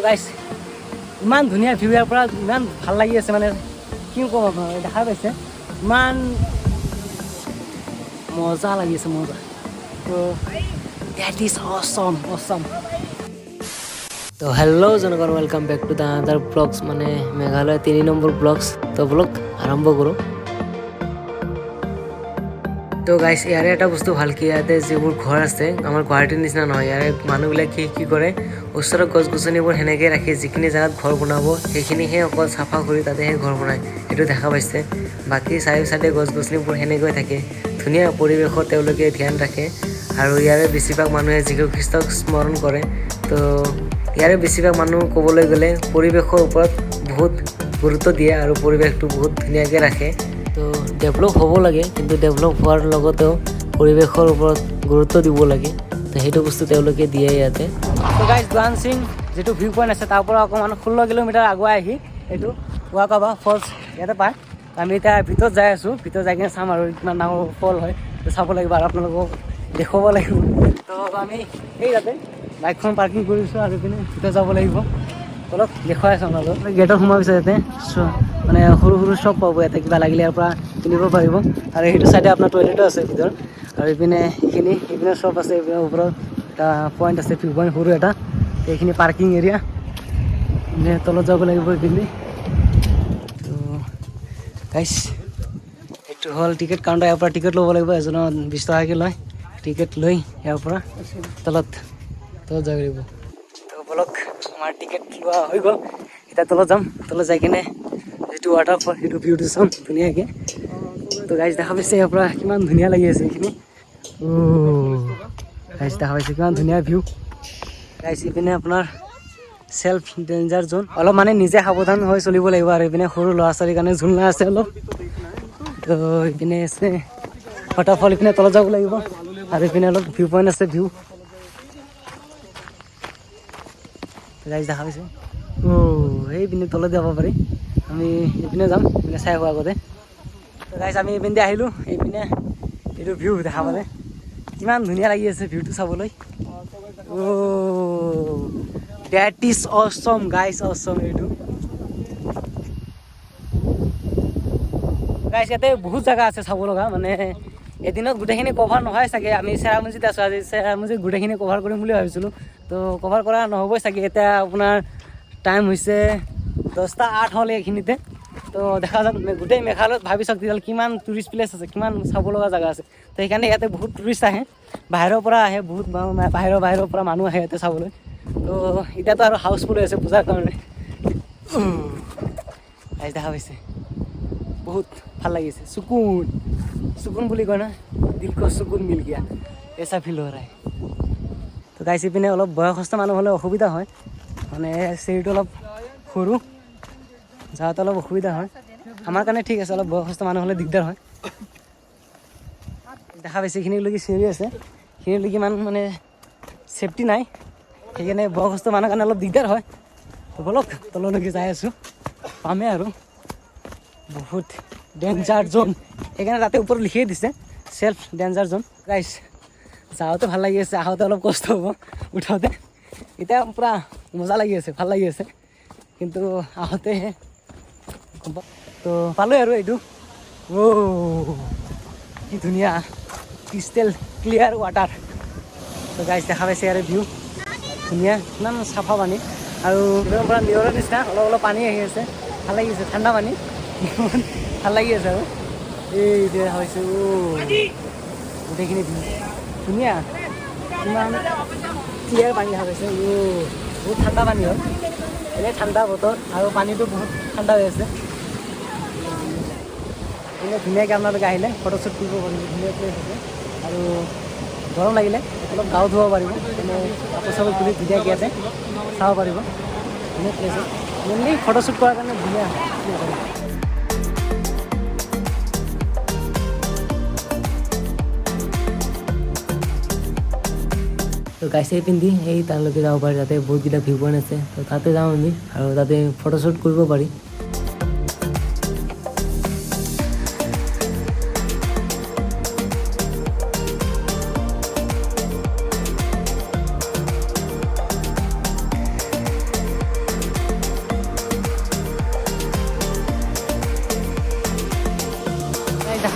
গাইছ ইমান ধুনীয়া ভিউ ইয়াৰ পৰা ইমান ভাল লাগি আছে মানে কি ক'ম আপোনাক দেখা পাইছে ইমান মজা লাগি আছে মজা তো দ্যাট ইজ অসম অসম তো হেল্ল' জনগণ welcome back to the other blogs মানে মেঘালয় 3 নম্বৰ ব্লগছ তো ব্লগ আৰম্ভ কৰোঁ তো গাইছ ইয়াৰে এটা বস্তু ভাল কি ইয়াতে যিবোৰ ঘৰ আছে আমাৰ গুৱাহাটীৰ নিচিনা নহয় ইয়াৰে মানুহবিলাক কি কৰে ওচৰত গছ গছনিবোৰ সেনেকৈ ৰাখি যিখিনি জেগাত ঘৰ বনাব সেইখিনিহে অকল চাফা কৰি তাতেহে ঘৰ বনায় সেইটো দেখা পাইছে বাকী চাৰিওচাইডে গছ গছনিবোৰ সেনেকৈ থাকে ধুনীয়া পৰিৱেশত তেওঁলোকে ধ্যান ৰাখে আৰু ইয়াৰে বেছিভাগ মানুহে যীশু খ্ৰীষ্টক স্মৰণ কৰে তো ইয়াৰে বেছিভাগ মানুহ ক'বলৈ গ'লে পৰিৱেশৰ ওপৰত বহুত গুৰুত্ব দিয়ে আৰু পৰিৱেশটো বহুত ধুনীয়াকৈ ৰাখে তো ডেভেলপ হ'ব লাগে কিন্তু ডেভেলপ হোৱাৰ লগতেও পৰিৱেশৰ ওপৰত গুৰুত্ব দিব লাগে তো সেইটো বস্তু তেওঁলোকে দিয়ে ইয়াতে তো গাইজ দুৱান সিং যিটো ভিউ পইণ্ট আছে তাৰ পৰা অকণমান 16 কিলোমিটাৰ আগুৱাই আহি এইটো ৱাকাবা ফলছ ইয়াতে পায় আমি এতিয়া ভিতৰত যাই আছোঁ ভিতৰত যাই কিনে চাম আৰু কিমান ডাঙৰ ফল হয় তো চাব লাগিব আৰু আপোনালোকক দেখুৱাব লাগিব তো আমি এই যাতে বাইকখন পাৰ্কিং কৰিছোঁ আৰু পিনে ভিতৰত যাব লাগিব অলপ দেখুৱাই আছোঁ আপোনালোকক গেটত সোমোৱাৰ পিছত ইয়াতে মানে সৰু সৰু চব পাব ইয়াতে কিবা লাগিলে ইয়াৰ পৰা কিনিব পাৰিব আৰু সেইটো চাইডে আপোনাৰ টয়লেটো আছে ভিতৰত আৰু এইপিনে এইপিনে চব আছে এইপিনে ওপৰত এটা পইণ্ট আছে ভিউ পইণ্ট সৰু এটা এইখিনি পাৰ্কিং এৰিয়া তলত যাব লাগিব এইপিনে তো গাইছ এইটো হ'ল টিকেট কাউণ্টাৰ ইয়াৰ পৰা টিকেট ল'ব লাগিব এজনৰ 20 টকাকৈ লয় টিকেট লৈ ইয়াৰ পৰা তলত যাব লাগিব তো বলক আমাৰ টিকেট লোৱা হৈ গ'ল এতিয়া তলত যাম তলত যাই কিনে যিটো ৱাটাৰফল সেইটো ভিউটো চাম ধুনীয়াকৈ তো গাইজ দেখা পাইছে ইয়াৰ পৰা কিমান ধুনীয়া লাগি আছে এইখিনি গাইজ দেখা পাইছে কিমান ধুনীয়া ভিউ গাইজ ইপিনে আপোনাৰ চেল্ফ ডেঞ্জাৰ জোন অলপ মানে নিজে সাৱধান হৈ চলিব লাগিব আৰু এইপিনে সৰু ল'ৰা ছোৱালীৰ কাৰণে ঝুলনা আছে অলপ তো ইপিনে আছে ৱাটাৰফল ইপিনে তলত যাব লাগিব আৰু ইপিনে অলপ ভিউ পইণ্ট আছে ভিউ গাইজ দেখা পাইছে এইপিনে তলত যাব পাৰি আমি এইপিনে যাম এইপিনে চাই হোৱা আগতে তো গাইজ আমি এইপিনে আহিলোঁ এইপিনে এইটো ভিউ দেখা পালে কিমান ধুনীয়া লাগি আছে ভিউটো চাবলৈ that is awesome guys awesome এইটো গাইজ ইয়াতে বহুত জেগা আছে চাব লগা মানে এদিনত গোটেইখিনি কভাৰ নহয় চাগে আমি চেৰাপুঞ্জীত আছোঁ আজি চেৰাপুঞ্জীত গোটেইখিনি কভাৰ কৰিম বুলি ভাবিছিলোঁ তো কভাৰ কৰা নহ'বই চাগে এতিয়া আপোনাৰ টাইম হৈছে 10:08 হ'ল এইখিনিতে তো দেখা যাওক গোটেই মেঘালয়ত ভাবি চাওক তেতিয়াহ'লে কিমান টুৰিষ্ট প্লেচ আছে কিমান চাব লগা জেগা আছে তো সেইকাৰণে ইয়াতে বহুত টুৰিষ্ট আহে বাহিৰৰ পৰা আহে বহুত বাহিৰৰ পৰা মানুহ আহে ইয়াতে চাবলৈ তো এতিয়াতো আৰু হাউচফুল হৈ আছে পূজাৰ কাৰণে দেখা পাইছে বহুত ভাল লাগিছে সুকুন বুলি কয় না দিল কো সুকুন মিল গিয়া এচা ফিল হৈ ৰায় তো গাইছে পিনে অলপ বয়সস্থ মানুহ হ'লে অসুবিধা হয় মানে চিৰিটো অলপ সৰু যাওঁতে অলপ অসুবিধা হয় আমাৰ কাৰণে ঠিক আছে অলপ বয়সস্থ মানুহ হ'লে দিগদাৰ হয় দেখা পাইছে এইখিনিলৈকে চিৰি আছে সেইখিনিলৈকে ইমান মানে ছেফটি নাই সেইকাৰণে বয়সস্থ মানুহৰ কাৰণে অলপ দিগদাৰ হয় তো বলক তললৈকে যাই আছোঁ পামেই আৰু বহুত ডেঞ্জাৰ জোন সেইকাৰণে তাতে ওপৰত লিখিয়ে দিছে চেল্ফ ডেঞ্জাৰ জোন গাইছ যাওঁতে ভাল লাগি আছে আহোঁতে অলপ কষ্ট হ'ব উঠাওঁতে এতিয়া পূৰা মজা লাগি আছে ভাল লাগি আছে কিন্তু আহোঁতেহে তো পালোঁ আৰু এইটো কি ধুনীয়া ক্ৰিষ্টেল ক্লিয়াৰ ৱাটাৰ তো গাইছ দেখা পাইছে ইয়াৰে ভিউ ধুনীয়া ইমান চাফা পানী আৰু পৰা নিয়ৰৰ নিচিনা অলপ অলপ পানী আহি আছে ভাল লাগি আছে ঠাণ্ডা পানী ভাল লাগি আছে আৰু এই দেখা পাইছোঁ গোটেইখিনি ধুনীয়া ইমান ক্লিয়াৰ পানী দেখা পাইছে বহুত ঠাণ্ডা পানী হয় এনেই ঠাণ্ডা বতৰ আৰু পানীটো বহুত ঠাণ্ডা হৈ আছে এনে ধুনীয়াকৈ আপোনালোকে আহিলে ফটোশ্বুট কৰিব পাৰিব ধুনীয়া প্লেচ আছে আৰু গৰম লাগিলে অলপ গাও ধুব পাৰিব এনে কাপোৰ চাপোৰ খুলি ধুনীয়াকৈ ইয়াতে চাব পাৰিব ধুনীয়া প্লেচ হয় মেইনলি ফটোশ্বুট কৰাৰ কাৰণে ধুনীয়া প্লেচ হয় তো গাইছে পিন্ধি সেই তালৈকে যাব পাৰি তাতে বহুতকেইটা ভিউ পইণ্ট আছে তো তাতে যাওঁ আমি আৰু তাতে ফটোশ্বুট কৰিব পাৰি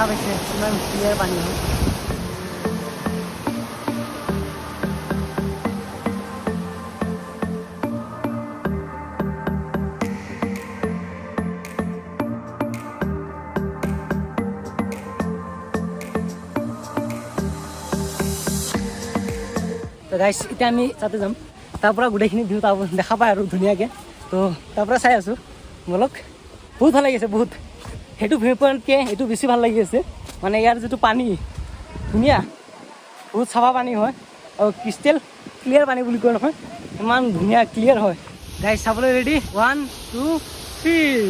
দেখা পাইছে কিমান ক্লিয়াৰ পানী হয়। তো গাইছ এতিয়া আমি তাতে যাম, তাৰ পৰা গোটেইখিনি ভিউ তাৰ দেখা পায় আৰু ধুনীয়াকৈ। তো তাৰ পৰা চাই আছোঁ বলক। বহুত ভাল লাগিছে বহুত, সেইটো ভিউ পইণ্টতকৈ এইটো বেছি ভাল লাগি আছে। মানে ইয়াৰ যিটো পানী ধুনীয়া, বহুত চাফা পানী হয় আৰু ক্ৰিষ্টেল ক্লিয়াৰ পানী বুলি কয় নহয়, ইমান ধুনীয়া ক্লিয়াৰ হয়। গাইছ চাবলৈ ৰেডি, 1 2 3।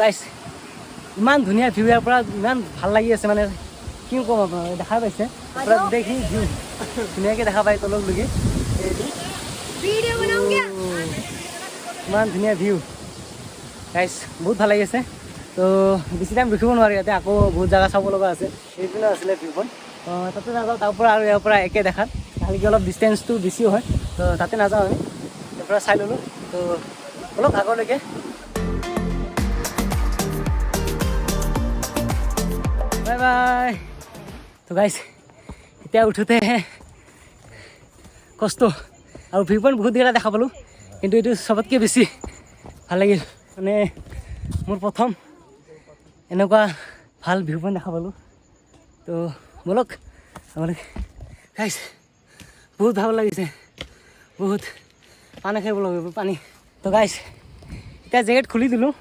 গাইছ ইমান ধুনীয়া ভিউ, ইয়াৰ পৰা ইমান ভাল লাগি আছে, মানে কি ক'ম আপোনাক, দেখা পাইছে পুৰা গোটেইখিনি ভিউ ধুনীয়াকৈ দেখা পায় তললৈকে। ইমান ধুনীয়া ভিউ গাইছ, বহুত ভাল লাগিছে। তো বেছি টাইম ৰখিব নোৱাৰি, ইয়াতে আকৌ বহুত জেগা চাব লগা আছে। এইপিনে আছিলে ভিউ পইণ্ট, তাতে নাযাওঁ। তাৰ পৰা আৰু ইয়াৰ পৰা একে দেখাত, খালি অলপ ডিষ্টেঞ্চটো বেছি হয়, তো তাতে নাযাওঁ আমি। তাৰ পৰা চাই ল'লোঁ, তো অলপ আগলৈকে। Bye bye. তো গাইছ এতিয়া উঠোঁতেহে কষ্ট, আৰু ভিউ পইণ্ট বহুত কেইটা দেখা পালোঁ, কিন্তু এইটো চবতকৈ বেছি ভাল লাগিল। মানে মোৰ প্ৰথম এনেকুৱা ভাল ভিউ পইণ্ট দেখা পালোঁ। তো বলক আপোনালোকে গাইছ, বহুত ভাল লাগিছে, বহুত পানী খাব লাগিব পানী। তো গাইছ এতিয়া জেকেট খুলি দিলোঁ,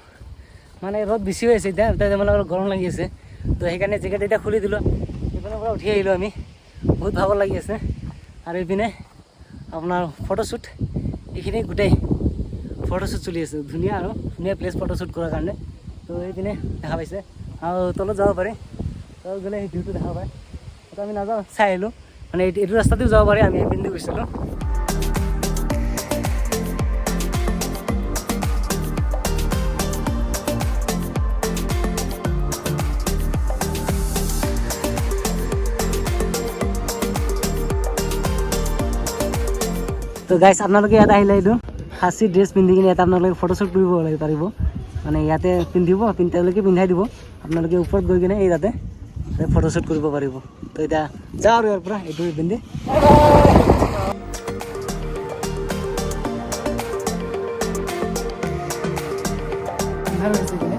মানে ৰ'দ বেছি হৈ আছে এতিয়া মানে অলপ গৰম লাগি আছে। তো সেইকাৰণে জেকেট এতিয়া খুলি দিলোঁ, এইপিনৰ পৰা উঠি আহিলোঁ আমি, বহুত ভাগৰ লাগি আছে। আৰু এইপিনে আপোনাৰ ফটোশ্বুট, এইখিনি গোটেই ফটোশ্বুট চলি আছে, ধুনীয়া আৰু ধুনীয়া প্লেচ ফটোশ্বুট কৰাৰ কাৰণে। তো এইপিনে দেখা পাইছে, আৰু তলত যাব পাৰে, তলত গ'লে সেই ভিউটো দেখা পায়। তো আমি নাযাওঁ, চাই আহিলোঁ, মানে এইটো ৰাস্তাতেও যাব পাৰে, আমি এইপিনে গৈছিলোঁ। তো গাইছ আপোনালোকে ইয়াত আহিলে এইটো খাচী ড্ৰেছ পিন্ধি কিনে ইয়াতে আপোনালোকে ফটোশ্বুট কৰিব পাৰিব। মানে ইয়াতে পিন্ধিব, তেওঁলোকে পিন্ধাই দিব, আপোনালোকে ওপৰত গৈ কিনে এই তাতে ফটোশ্বুট কৰিব পাৰিব। তো এতিয়া যাওঁ আৰু ইয়াৰ পৰা এইটো পিন্ধি। ভাল হৈছে কিনে